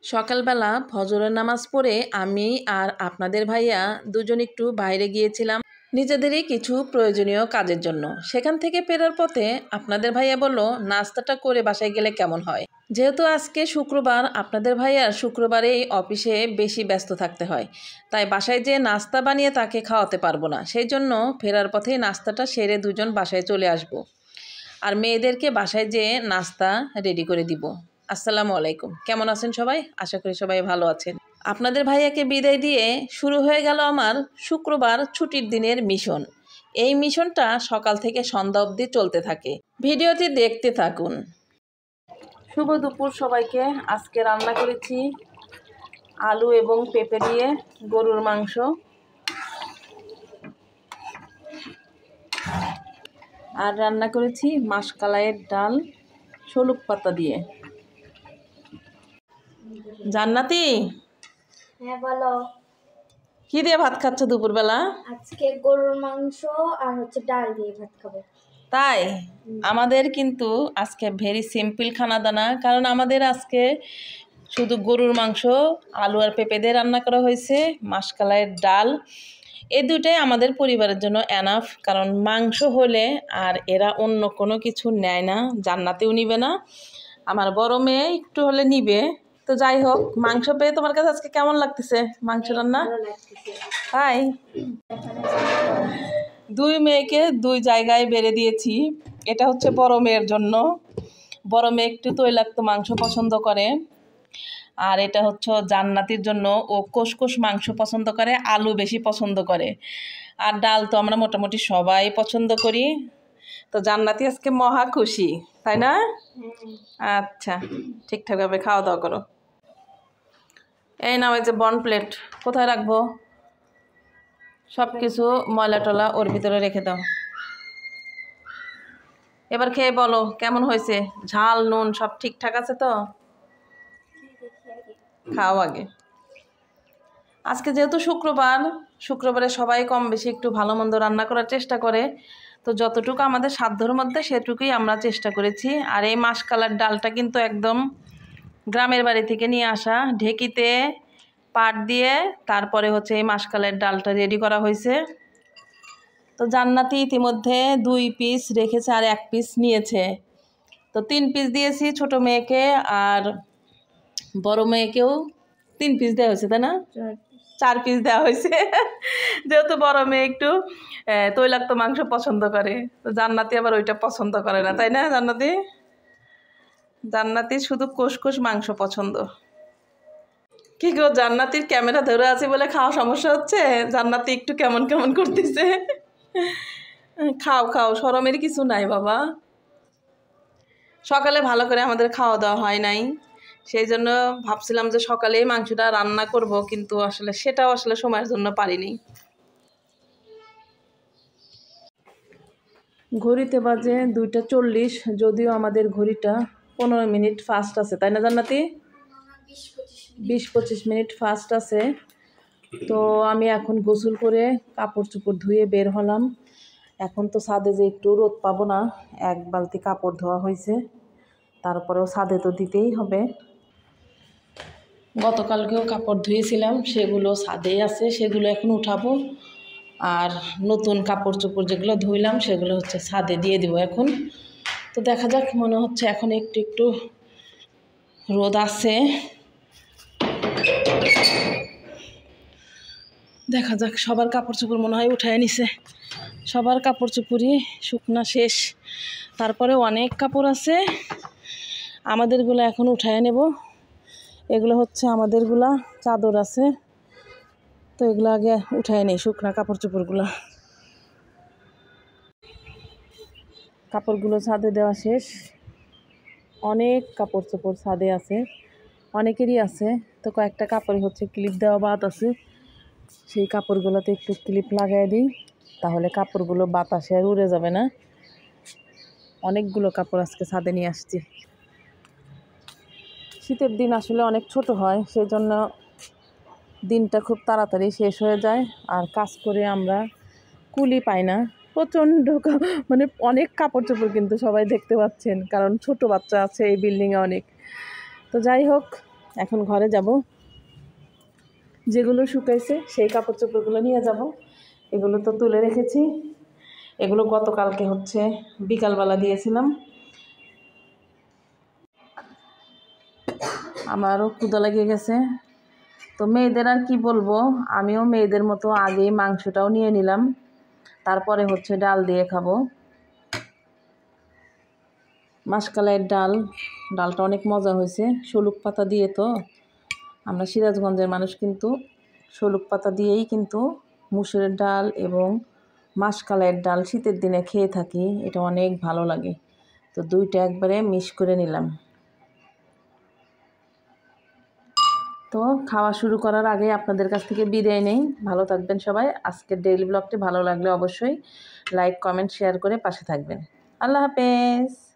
সকালবেলা ফজরের নামাজ পড়ে আমি আর আপনাদের ভাইয়া দুজন একটু বাইরে গিয়েছিলাম নিজেদেরই কিছু প্রয়োজনীয় কাজের জন্য। সেখান থেকে ফেরার পথে আপনাদের ভাইয়া বলল নাস্তাটা করে বাসায় গেলে কেমন হয়। যেহেতু আজকে শুক্রবার, আপনাদের ভাইয়ার শুক্রবারেই অফিসে বেশি ব্যস্ত থাকতে হয়, তাই বাসায় যেয়ে নাস্তা বানিয়ে তাকে খাওয়াতে পারবো না। সেই জন্য ফেরার পথেই নাস্তাটা সেরে দুজন বাসায় চলে আসব আর মেয়েদেরকে বাসায় যেয়ে নাস্তা রেডি করে দিব। আসসালামু আলাইকুম, কেমন আছেন সবাই? আশা করি সবাই ভালো আছেন। আপনাদের ভাইয়াকে বিদায় দিয়ে শুরু হয়ে গেল আমার শুক্রবার ছুটির দিনের মিশন। এই মিশনটা সকাল থেকে সন্ধ্যা অবধি চলতে থাকে। ভিডিওটি দেখতে থাকুন। শুভ দুপুর সবাইকে। আজকে রান্না করেছি আলু এবং পেঁপে দিয়ে গরুর মাংস, আর রান্না করেছি মাসকলাইয়ের ডাল শলুক পাতা দিয়ে। জান্নাতি, হ্যাঁ বলো। কি দিয়ে ভাত খাচ্ছ দুপুরবেলা? আজকে গরুর মাংস আর ডাল দিয়ে ভাত খাবো। তাই আমাদের কিন্তু আজকে ভেরি সিম্পল খানা দানা, কারণ আমাদের আজকে শুধু গরুর মাংস, আলু আর পেঁপে দিয়ে রান্না করা হয়েছে, মাসকলাইয়ের ডাল। এই দুটাই আমাদের পরিবারের জন্য এনাফ, কারণ মাংস হলে আর এরা অন্য কোনো কিছু নেয় না। জান্নাতেও নিবে না, আমার বড় মেয়ে একটু হলে নিবে। তো যাই হোক, মাংস পেয়ে তোমার কাছে আজকে কেমন লাগতেছে মাংস রান্না? তাই দুই মেয়েকে দুই জায়গায় বেড়ে দিয়েছি। এটা হচ্ছে বড় মেয়ের জন্য, বড় মেয়ে একটু তৈলাক্ত মাংস পছন্দ করে, আর এটা হচ্ছে জান্নাতির জন্য, ও কোষকোষ মাংস পছন্দ করে, আলু বেশি পছন্দ করে, আর ডাল তো আমরা মোটামুটি সবাই পছন্দ করি। তো জান্নাতি আজকে মহা খুশি, তাই না? আচ্ছা, ঠিকঠাকভাবে খাওয়া দাওয়া করো। এই নাও, এই যে বন প্লেট, কোথায় রাখবো? সব কিছু ময়লা টলা ওর ভিতরে রেখে দাও। এবার খেয়ে বলো কেমন হয়েছে, ঝাল নুন সব ঠিকঠাক আছে তো? খাও আগে। আজকে যেহেতু শুক্রবার, শুক্রবারে সবাই কম বেশি একটু ভালো মন্দ রান্না করার চেষ্টা করে, তো যতটুকু আমাদের সাধ্যর মধ্যে সেটুকুই আমরা চেষ্টা করেছি। আর এই মাসকলাইয়ের ডালটা কিন্তু একদম গ্রামের বাড়ি থেকে নিয়ে আসা, ঢেকিতে পাট দিয়ে তারপরে হচ্ছে এই মাসকলাইয়ের ডালটা রেডি করা হয়েছে। তো জান্নাতি ইতিমধ্যে 2 পিস রেখেছে আর 1 পিস নিয়েছে, তো 3 পিস দিয়েছি ছোট মেয়েকে, আর বড় মেয়েকেও 3 পিস দেওয়া হয়েছে, তাই না? 4 পিস দেওয়া হয়েছে যেহেতু বড় মেয়ে একটু তৈলাক্ত মাংস পছন্দ করে, তো জান্নাতি আবার ওইটা পছন্দ করে না, তাই না? জান্নাতি শুধু কোষকোষ মাংস পছন্দ। কি গো, জান্নাতির ক্যামেরা ধরে আছে বলে খাওয়া সমস্যা হচ্ছে? জান্নাতি একটু কেমন কেমন করতেছে। খাও খাও, শরমের কিছু নাই বাবা। সকালে ভালো করে আমাদের খাওয়া দাওয়া হয় নাই, সেই জন্য ভাবছিলাম যে সকালেই মাংসটা রান্না করব, কিন্তু সেটাও সময়ের জন্য পারিনি। ঘড়িতে বাজে 2:40, যদিও আমাদের ঘড়িটা 15 মিনিট ফাস্ট আছে, তাই না জান্নাতি? 20-25 মিনিট ফাস্ট আছে। তো আমি এখন গোসল করে কাপড় চোপড় ধুয়ে বের হলাম। এখন তো ছাদে যে একটু রোদ পাবো না, 1 বালতি কাপড় ধোয়া হয়েছে, তারপরেও ছাদে তো দিতেই হবে। গতকালকেও কাপড় ধুয়েছিলাম, সেগুলো ছাদেই আছে, সেগুলো এখন উঠাবো। আর নতুন কাপড় চোপড় যেগুলো ধুইলাম সেগুলো হচ্ছে ছাদে দিয়ে দিব এখন। তো দেখা যাক, মনে হচ্ছে এখন একটু একটু রোদ আছে, দেখা যাক। সবার কাপড় চোপড় মনে হয় উঠায় নিছে, সবার কাপড় চোপড়ই শুকনা শেষ, তারপরে অনেক কাপড় আছে, আমাদেরগুলো এখন উঠায় নেব। এগুলো হচ্ছে আমাদেরগুলা চাদর আছে, তো এগুলো আগে উঠায় নেই, শুকনা কাপড় চোপড়গুলো। কাপড়গুলো ছাদে দেওয়া শেষ, অনেক কাপড় চোপড় ছাদে আছে, অনেকেরই আছে। তো কয়েকটা কাপড়ই হচ্ছে ক্লিপ দেওয়া বাদ আছে, সেই কাপড়গুলোতে একটু ক্লিপ লাগাই দিই, তাহলে কাপড়গুলো বাতাসে আর উড়ে যাবে না। অনেকগুলো কাপড় আজকে ছাদে নিয়ে আসছি। শীতের দিন অনেক ছোট হয়, সেই জন্য দিনটা খুব তাড়াতাড়ি শেষ হয়ে যায়, আর কাজ করে আমরা কুলি পাই না। প্রচণ্ড অনেক কাপড় চোপড় কিন্তু সবাই দেখতে পাচ্ছেন, কারণ ছোট বাচ্চা আছে এই বিল্ডিংয়ে অনেক। তো যাই হোক, এখন ঘরে যাব, যেগুলো শুকাইছে সেই কাপড় চোপড়গুলো নিয়ে যাব। এগুলো তো তুলে রেখেছি, এগুলো গতকালকে হচ্ছে বিকালবেলা দিয়েছিলাম। আমারও ক্ষুধা লেগে গেছে, তো মেয়েদের আর কি বলবো, আমিও মেয়েদের মতো আগেই মাংসটাও নিয়ে নিলাম, তারপরে হচ্ছে ডাল দিয়ে খাবো। মাসকালাইয়ের ডালটা অনেক মজা হয়েছে, শলুক পাতা দিয়ে। তো আমরা সিরাজগঞ্জের মানুষ কিন্তু শলুক পাতা দিয়েই কিন্তু মুসুরের ডাল এবং মাসকালাইয়ের ডাল শীতের দিনে খেয়ে থাকি, এটা অনেক ভালো লাগে। তো দুইটা একবারে মিক্স করে নিলাম। তো খাওয়া শুরু করার আগে আপনাদের কাছ থেকে বিদায় নেই। ভালো থাকবেন সবাই। আজকের ডেইলি ব্লগটি ভালো লাগলে অবশ্যই লাইক কমেন্ট শেয়ার করে পাশে থাকবেন। আল্লাহ হাফেজ।